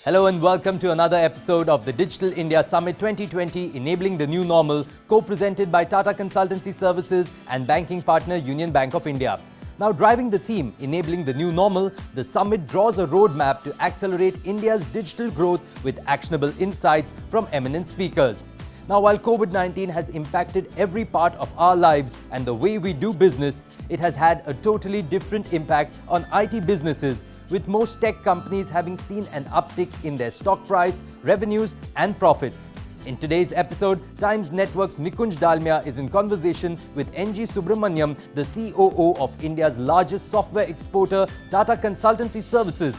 Hello and welcome to another episode of the Digital India Summit 2020 Enabling the New Normal, co-presented by Tata Consultancy Services and banking partner Union Bank of India. Now, driving the theme, Enabling the New Normal, the summit draws a roadmap to accelerate India's digital growth with actionable insights from eminent speakers. Now, while COVID-19 has impacted every part of our lives and the way we do business, it has had a totally different impact on IT businesses, with most tech companies having seen an uptick in their stock price, revenues and profits. In today's episode, Times Network's Nikunj Dalmia is in conversation with NG Subramaniam, the COO of India's largest software exporter, Tata Consultancy Services.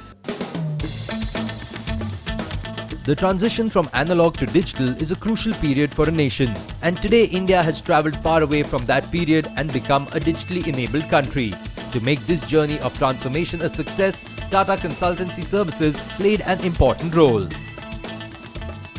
The transition from analog to digital is a crucial period for a nation, and today India has travelled far away from that period and become a digitally enabled country. To make this journey of transformation a success, Tata Consultancy Services played an important role.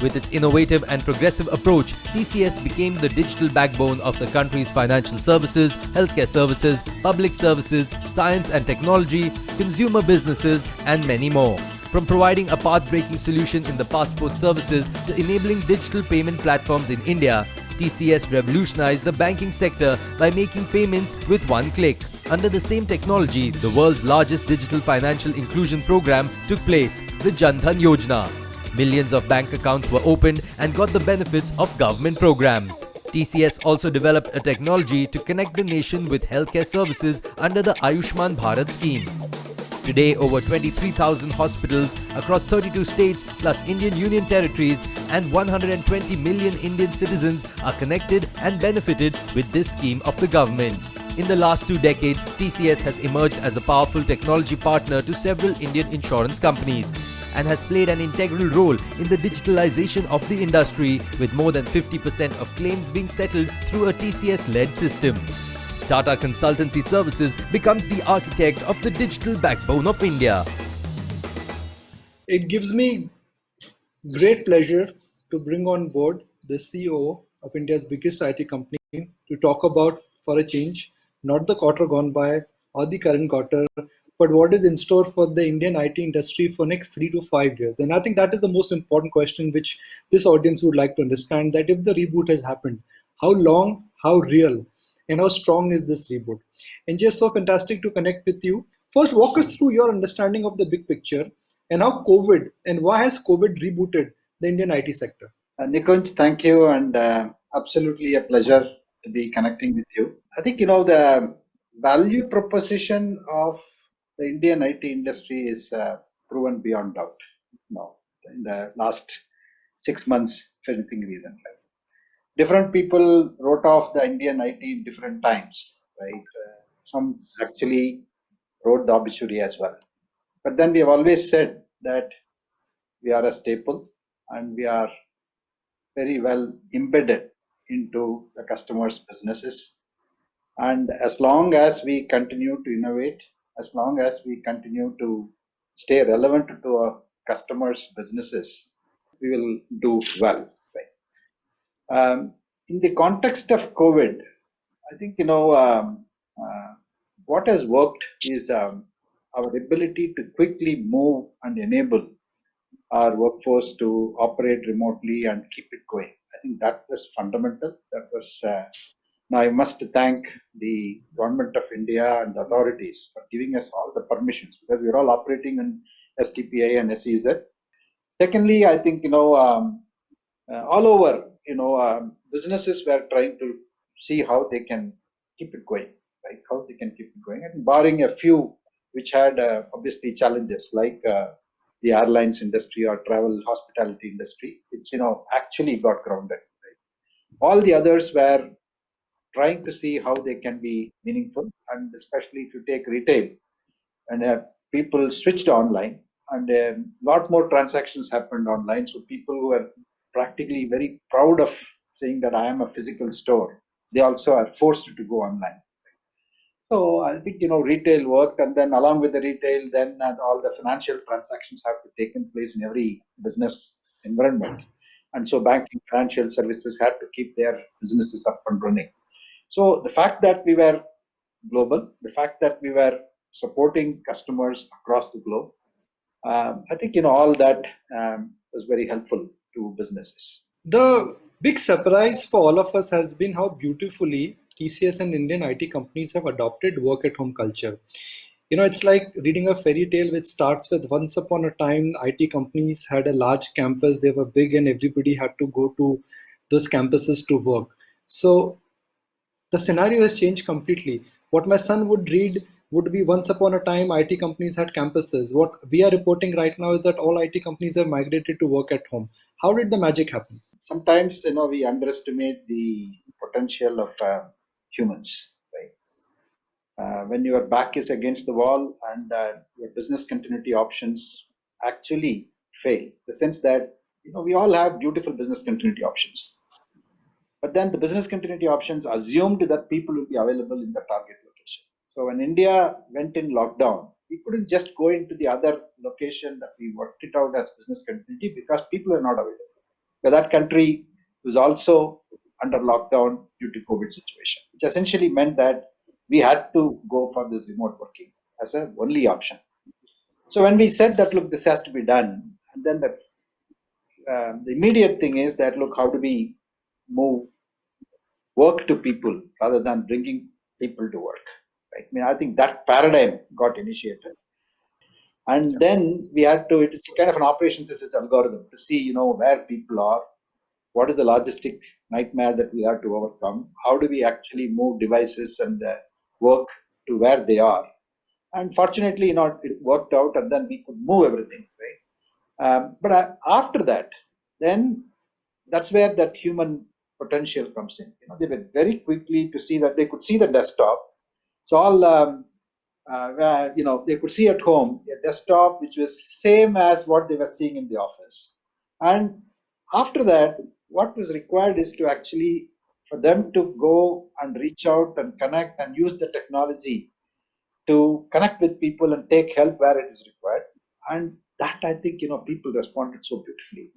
With its innovative and progressive approach, TCS became the digital backbone of the country's financial services, healthcare services, public services, science and technology, consumer businesses, and many more. From providing a path-breaking solution in the passport services to enabling digital payment platforms in India, TCS revolutionized the banking sector by making payments with one click. Under the same technology, the world's largest digital financial inclusion program took place, the Jan Dhan Yojana. Millions of bank accounts were opened and got the benefits of government programs. TCS also developed a technology to connect the nation with healthcare services under the Ayushman Bharat scheme. Today, over 23,000 hospitals across 32 states plus Indian Union territories and 120 million Indian citizens are connected and benefited with this scheme of the government. In the last 2 decades, TCS has emerged as a powerful technology partner to several Indian insurance companies and has played an integral role in the digitalization of the industry, with more than 50% of claims being settled through a TCS-led system. Tata Consultancy Services becomes the architect of the digital backbone of India. It gives me great pleasure to bring on board the CEO of India's biggest IT company to talk about, for a change, not the quarter gone by or the current quarter, but what is in store for the Indian IT industry for next 3 to 5 years. And I think that is the most important question which this audience would like to understand, that if the reboot has happened, how long, how real, and how strong is this reboot? And just so fantastic to connect with you. First, walk us through your understanding of the big picture and how COVID and why has COVID rebooted the Indian IT sector? Nikunj, thank you, and absolutely a pleasure to be connecting with you. I think the value proposition of the Indian IT industry is proven beyond doubt. In the last 6 months, for anything reason, right? Different people wrote off the Indian IT in different times, right? Some actually wrote the obituary as well. But then we have always said that we are a staple and we are very well embedded into the customers' businesses. And as long as we continue to innovate, as long as we continue to stay relevant to our customers' businesses, we will do well. Right? In the context of COVID, I think what has worked is our ability to quickly move and enable our workforce to operate remotely and keep it going. I think that was fundamental. That was now I must thank the government of India and the authorities for giving us all the permissions, because we're all operating in STPI and SEZ. Secondly, I think all over businesses were trying to see how they can keep it going, right? How they can keep it going, and barring a few which had obviously challenges like the airlines industry or travel hospitality industry, which actually got grounded. Right? All the others were trying to see how they can be meaningful, and especially if you take retail, and people switched online, and a lot more transactions happened online. So people who are practically very proud of saying that I am a physical store, they also are forced to go online. So I think retail worked, and then along with the retail, then all the financial transactions have to take place in every business environment, and so banking, financial services had to keep their businesses up and running. So the fact that we were global, the fact that we were supporting customers across the globe, I think all that was very helpful to businesses. The big surprise for all of us has been how beautifully TCS and Indian IT companies have adopted work at home culture. It's like reading a fairy tale which starts with once upon a time, IT companies had a large campus, they were big, and everybody had to go to those campuses to work. So the scenario has changed completely. What my son would read would be once upon a time IT companies had campuses. What we are reporting right now is that all IT companies have migrated to work at home. How did the magic happen? Sometimes we underestimate the potential of humans, right? When your back is against the wall and your business continuity options actually fail, the sense that we all have beautiful business continuity options, but then the business continuity options assumed that people will be available in the target location. So when India went in lockdown, we couldn't just go into the other location that we worked it out as business continuity because people are not available. But that country was also under lockdown due to COVID situation, which essentially meant that we had to go for this remote working as a only option. So when we said that, look, this has to be done, and then the immediate thing is that, look, how do we move work to people rather than bringing people to work? Right? I mean, I think that paradigm got initiated, and then we had to. It's kind of an operations research algorithm to see, where people are, what is the logistic nightmare that we have to overcome, how do we actually move devices and work to where they are. And fortunately, it worked out, and then we could move everything, right? But after that, then that's where that human potential comes in. They were very quickly to see that they could see the desktop. It's all they could see at home a desktop which was same as what they were seeing in the office. And after that, what was required is to actually for them to go and reach out and connect and use the technology to connect with people and take help where it is required. And that, I think, people responded so beautifully,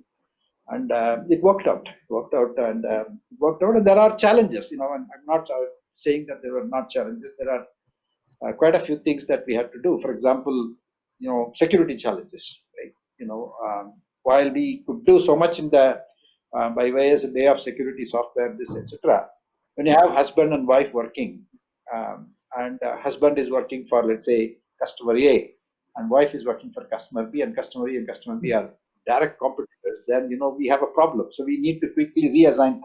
and it worked out. It worked out, and it worked out. And there are challenges, and I'm not saying that there were not challenges. There are quite a few things that we had to do. For example, security challenges, right? While we could do so much in the by way of security software, this etc. When you have husband and wife working, and husband is working for, let's say, customer A, and wife is working for customer B, and customer A and customer B are direct competitors, then we have a problem. So we need to quickly reassign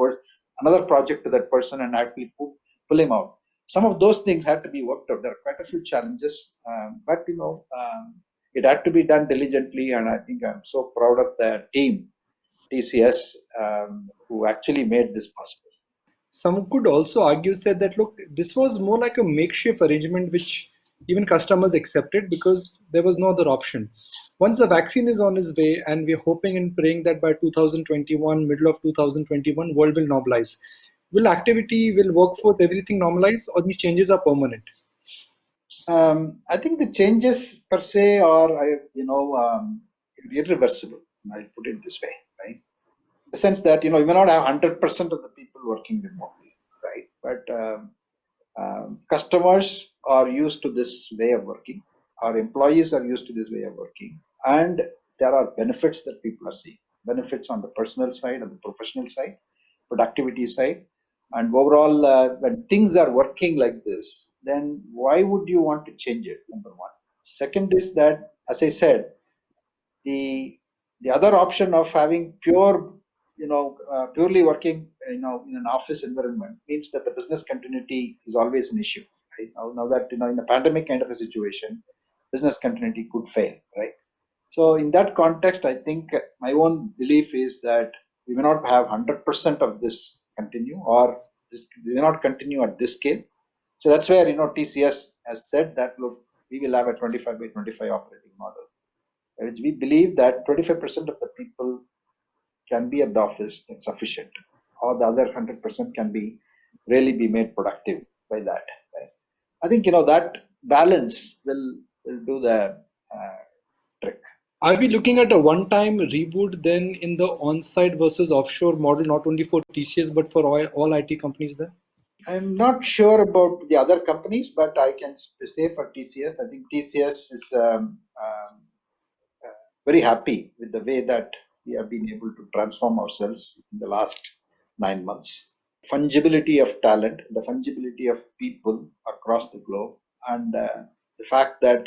another project to that person and actually pull him out. Some of those things had to be worked out. There are quite a few challenges, but it had to be done diligently, and I think I'm so proud of the team, TCS, who actually made this possible. Some could also argue, said that look, this was more like a makeshift arrangement which even customers accepted because there was no other option. Once the vaccine is on its way, and we're hoping and praying that by 2021, middle of 2021, world will normalize. Will activity, will workforce, everything normalize, or these changes are permanent? I think the changes per se are, irreversible. I'll put it this way, right? The sense that you may not have 100% of the people working remotely, right? But customers are used to this way of working. Our employees are used to this way of working, and there are benefits that people are seeing. Benefits on the personal side, on the professional side, productivity side, and overall, when things are working like this, then why would you want to change it? Number one. Second is that, as I said, the the other option of having purely working in an office environment means that the business continuity is always an issue, right? Now that in a pandemic kind of a situation, business continuity could fail, right? So in that context, I think my own belief is that we may not have 100% of this continue, or this may not continue at this scale. So that's where TCS has said that, look, we will have a 25 by 25 operating model, which we believe that 25% of the people can be at the office, that's sufficient, or the other 100% can be really be made productive by that, right? I think that balance will do the trick. Are we looking at a one-time reboot then in the on-site versus offshore model, not only for TCS but for all IT companies then? I'm not sure about the other companies, but I can say for TCS, I think TCS is very happy with the way that we have been able to transform ourselves in the last 9 months. Fungibility of talent, the fungibility of people across the globe, and the fact that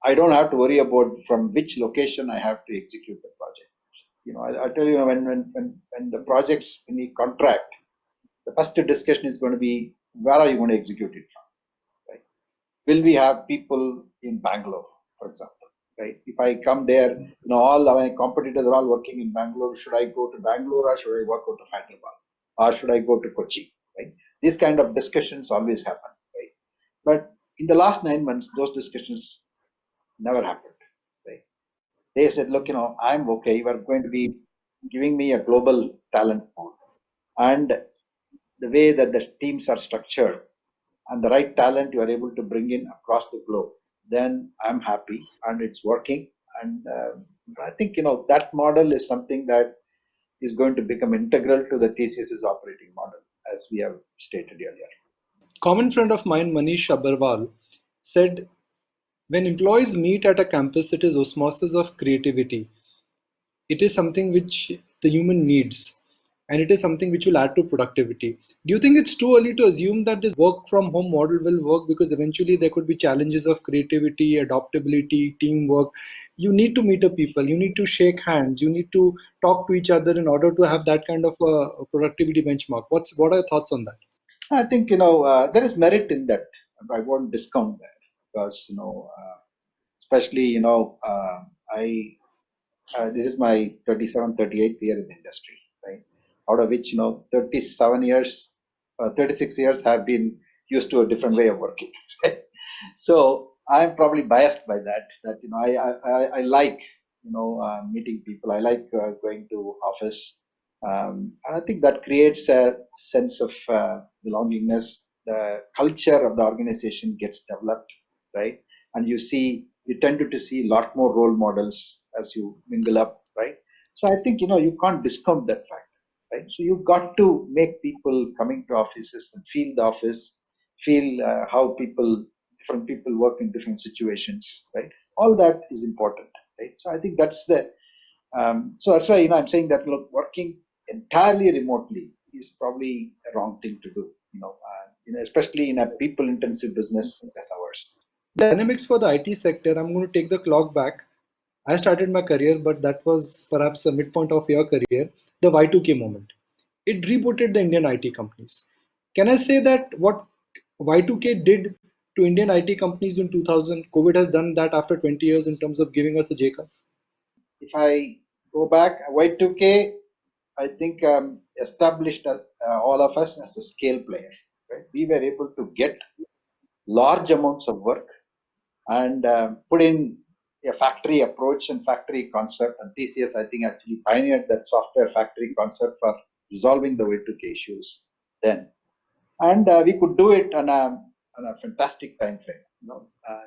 I don't have to worry about from which location I have to execute the project. I tell you, when the projects, when we contract, the first discussion is going to be, where are you going to execute it from? Right? Will we have people in Bangalore, for example? Right? If I come there, all my competitors are all working in Bangalore. Should I go to Bangalore or should I work out of Hyderabad? Or should I go to Kochi? Right? These kind of discussions always happen. Right? But in the last 9 months, those discussions never happened. Right? They said, look, I'm okay. You are going to be giving me a global talent pool. And the way that the teams are structured and the right talent you are able to bring in across the globe, then I'm happy and it's working. And I think, that model is something that is going to become integral to the TCS's operating model, as we have stated earlier. Common friend of mine, Manish Abarwal, said, when employees meet at a campus, it is osmosis of creativity. It is something which the human needs, and it is something which will add to productivity. Do you think it's too early to assume that this work from home model will work? Because eventually there could be challenges of creativity, adaptability, teamwork. You need to meet up people, you need to shake hands, you need to talk to each other in order to have that kind of a productivity benchmark. What are your thoughts on that? I think, there is merit in that. I won't discount that because, especially, I this is my 37th, 38th year in the industry, right? Out of which, 37 years, 36 years have been used to a different way of working. Right? So I'm probably biased by that. That I like meeting people. I like going to office, and I think that creates a sense of belongingness. The culture of the organization gets developed, right? And you tend to see a lot more role models as you mingle up, right? So I think you can't discount that fact, right? So you've got to make people coming to offices and feel the office, feel how different people work in different situations, right? All that is important, right? So I think so that's why I'm saying that, look, working entirely remotely is probably a wrong thing to do, especially in a people-intensive business such as ours. Dynamics for the IT sector, I'm going to take the clock back. I started my career, but that was perhaps a midpoint of your career, the Y2K moment. It rebooted the Indian IT companies. Can I say that what Y2K did to Indian IT companies in 2000, COVID has done that after 20 years in terms of giving us a J curve? If I go back, Y2K, I think established all of us as a scale player. Right? We were able to get large amounts of work and put in a factory approach and factory concept. And TCS, I think, actually pioneered that software factory concept for resolving the Y2K issues then. And we could do it on a fantastic time frame.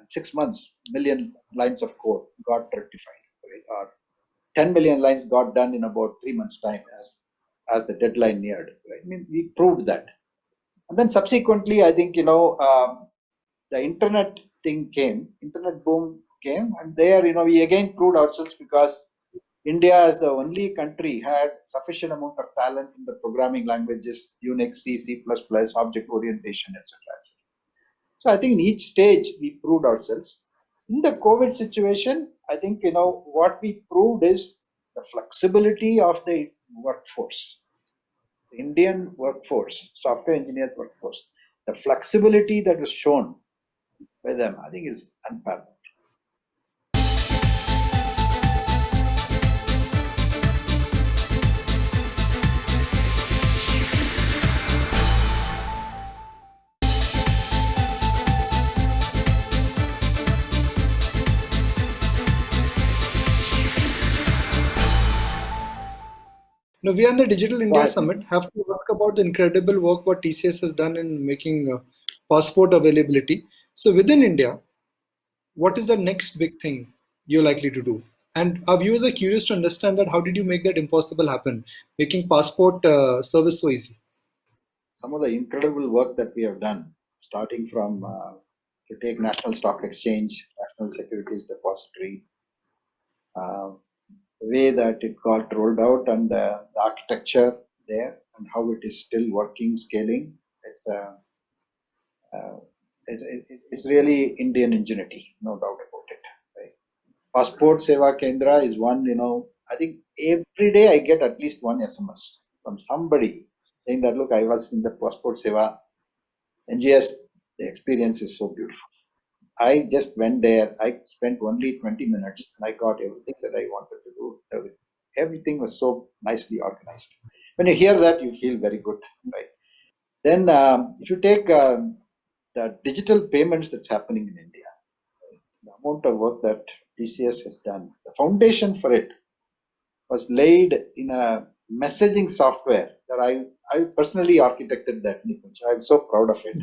6 months, million lines of code got rectified, right? Or 10 million lines got done in about 3 months' time as the deadline neared. Right? I mean, we proved that. And then subsequently, I think, the internet internet boom came, and there, we again proved ourselves because India, as the only country, had sufficient amount of talent in the programming languages, Unix, C, C++, object orientation, etc. So I think in each stage we proved ourselves. In the COVID situation, I think what we proved is the flexibility of the workforce, the Indian workforce, software engineers workforce, the flexibility that was shown by them, I think is unparalleled. Now, we are in the Digital So India I think Summit. Have to ask about the incredible work what TCS has done in making passport availability. So, within India, what is the next big thing you're likely to do? And our viewers are curious to understand that how did you make that impossible happen, making passport service so easy? some of the incredible work that we have done, starting from to take National Stock Exchange, National Securities Depository, uh, the way that it got rolled out and the architecture there and how it is still working, scaling. It's uh, it's really Indian ingenuity, no doubt about it. Right? Passport Seva Kendra is one, I think every day I get at least one SMS from somebody saying that, look, I was in the Passport Seva NGS, the experience is so beautiful. I just went there. I spent only 20 minutes and I got everything that I wanted to do. Everything was so nicely organized. When you hear that, you feel very good, right? Then, if you take the digital payments that's happening in India, the amount of work that TCS has done, the foundation for it was laid in a messaging software that I personally architected that, Nikunj. I'm so proud of it.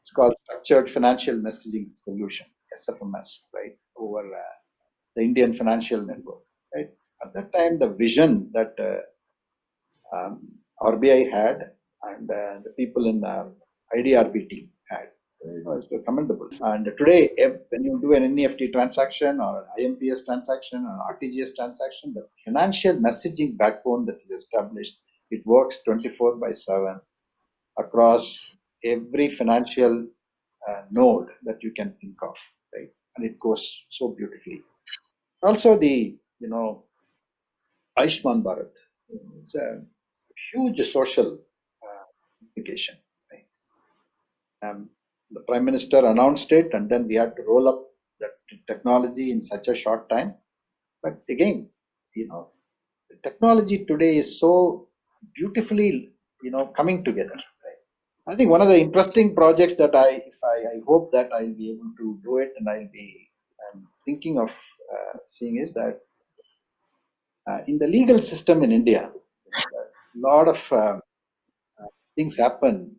It's called Structured Financial Messaging Solution, SFMS, right, over the Indian Financial Network. Right. At that time, the vision that RBI had and the people in IDRB team had, was commendable. And today, when you do an NEFT transaction or an IMPS transaction or an RTGS transaction, the financial messaging backbone that is established, it works 24/7 across every financial node that you can think of, right? And it goes so beautifully. Also, the Ayushman Bharat, it's a huge social implication. Right? The Prime Minister announced it, and then we had to roll up that technology in such a short time. But again, the technology today is so beautifully, coming together. I think one of the interesting projects that I hope that I'll be able to do it and I'm thinking of seeing is that in the legal system in India, a lot of things happen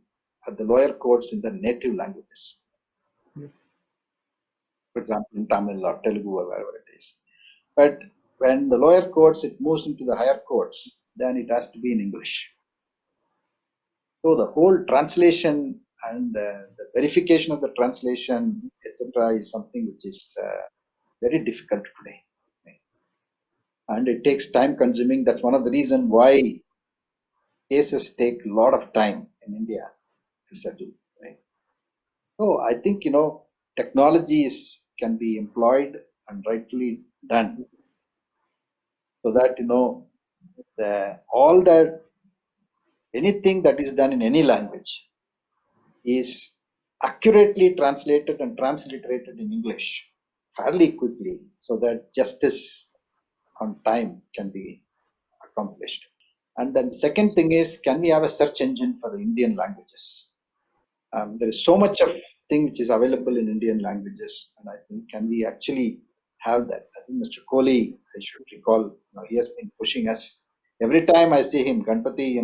at the lower courts in the native languages. For example, in Tamil or Telugu or wherever it is. But when the lower courts, it moves into the higher courts, then it has to be in English. So the whole translation and the verification of the translation, etc., is something which is very difficult today, right? And it takes time consuming. That's one of the reasons why cases take a lot of time in India to settle. Right? So I think technologies can be employed and rightfully done, so that all that anything that is done in any language is accurately translated and transliterated in English fairly quickly, so that justice on time can be accomplished. And then second thing is, can we have a search engine for the Indian languages? There is so much of thing which is available in Indian languages, and I think can we actually have that? I think Mr. Kohli, I should recall, he has been pushing us. Every time I see him, Ganpati,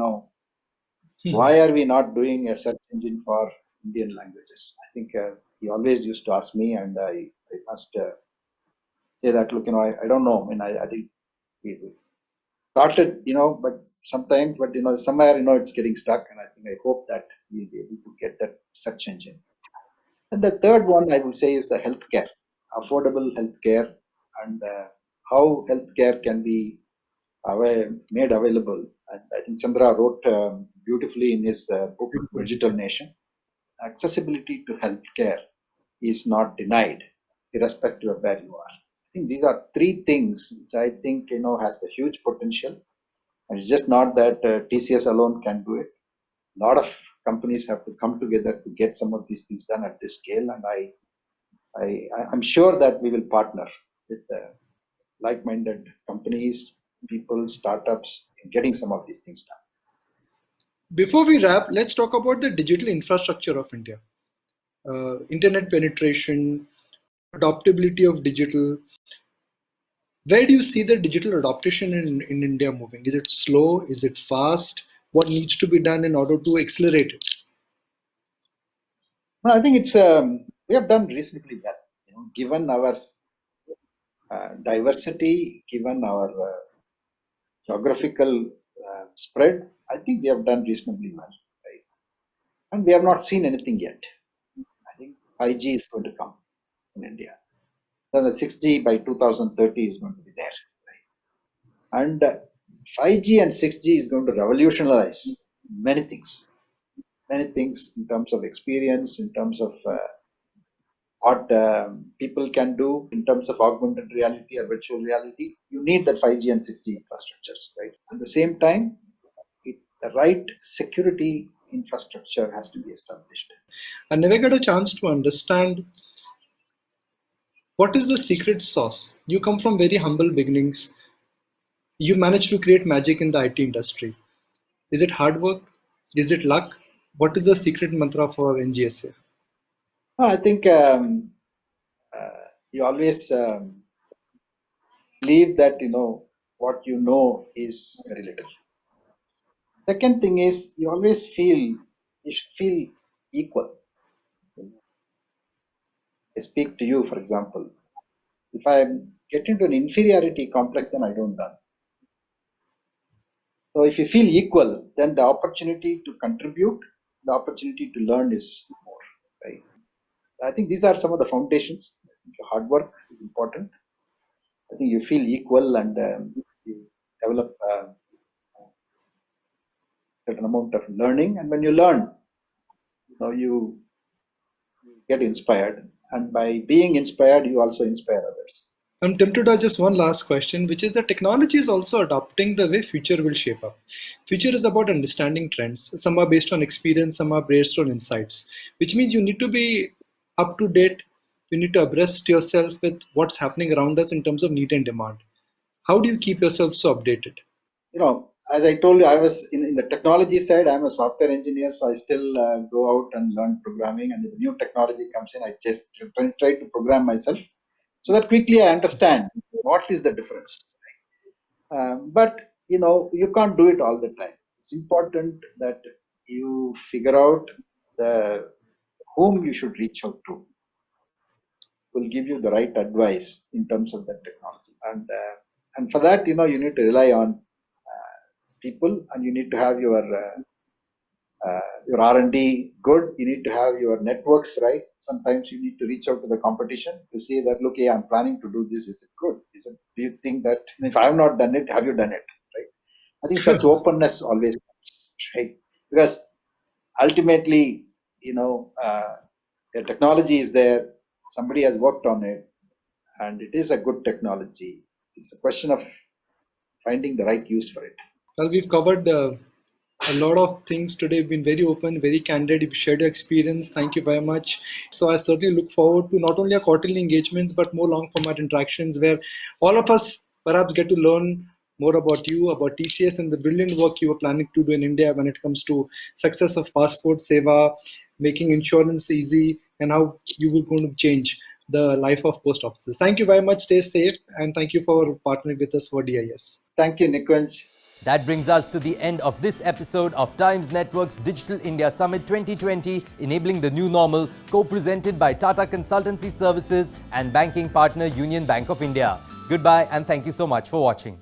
why are we not doing a search engine for Indian languages? I think he always used to ask me, and I must say that, look, I don't know. I mean, I think we started, but sometimes, but somewhere, it's getting stuck, and I think I hope that we'll be able to get that search engine. And the third one I would say is the healthcare, affordable healthcare, and how healthcare can be made available. And I think Chandra wrote beautifully in his book Digital Nation. Accessibility to healthcare is not denied, irrespective of where you are. I think these are three things which I think has the huge potential, and it's just not that TCS alone can do it. A lot of companies have to come together to get some of these things done at this scale, and I'm sure that we will partner with like-minded companies, people, startups in getting some of these things done. Before we wrap, let's talk about the digital infrastructure of India. Internet penetration, adoptability of digital. Where do you see the digital adoption in India moving? Is it slow? Is it fast? What needs to be done in order to accelerate it? Well, I think it's we have done reasonably well, given our diversity, given our geographical spread. I think we have done reasonably well, right? And we have not seen anything yet. I think 5G is going to come in India. then the 6G by 2030 is going to be there. Right? And 5G and 6G is going to revolutionize many things in terms of experience, in terms of what people can do in terms of augmented reality or virtual reality. You need that 5G and 6G infrastructures, right? At the same time, the right security infrastructure has to be established. I never got a chance to understand what is the secret sauce. You come from very humble beginnings. You managed to create magic in the IT industry. Is it hard work? Is it luck? What is the secret mantra for NGSA? I think you always believe that what you know is very little. Second thing is you always feel you should feel equal. I speak to you, for example. If I get into an inferiority complex, then I don't learn. So if you feel equal, then the opportunity to contribute, the opportunity to learn is more, right? I think these are some of the foundations. Hard work is important. I think you feel equal and you develop a certain amount of learning. And when you learn, you get inspired. And by being inspired, you also inspire others. I'm tempted to ask just one last question, which is that technology is also adopting the way future will shape up. Future is about understanding trends. Some are based on experience, some are based on insights, which means you need to be up to date. You need to abreast yourself with what's happening around us in terms of need and demand. How do you keep yourself so updated? As I told you, I was in the technology side. I'm a software engineer, so I still go out and learn programming. And if the new technology comes in, I just try to program myself so that quickly I understand what is the difference. But you can't do it all the time. It's important that you figure out the whom you should reach out to will give you the right advice in terms of that technology. And for that, you need to rely on people, and you need to have your R&D good. You need to have your networks right. Sometimes you need to reach out to the competition to say that, look, hey, I'm planning to do this. Is it good? Do you think that if I have not done it, have you done it? Right? I think such openness always comes, right? Because ultimately, the technology is there. Somebody has worked on it, and it is a good technology. It's a question of finding the right use for it. Well, we've covered a lot of things today. We've been very open, very candid. You've shared your experience. Thank you very much. So I certainly look forward to not only our quarterly engagements, but more long format interactions where all of us perhaps get to learn more about you, about TCS, and the brilliant work you are planning to do in India when it comes to success of Passport Seva, making insurance easy, and how you will going to change the life of post offices. Thank you very much. Stay safe, and thank you for partnering with us for DIS. Thank you, Nikunj. That brings us to the end of this episode of Times Network's Digital India Summit 2020, Enabling the New Normal, co-presented by Tata Consultancy Services and banking partner Union Bank of India. Goodbye and thank you so much for watching.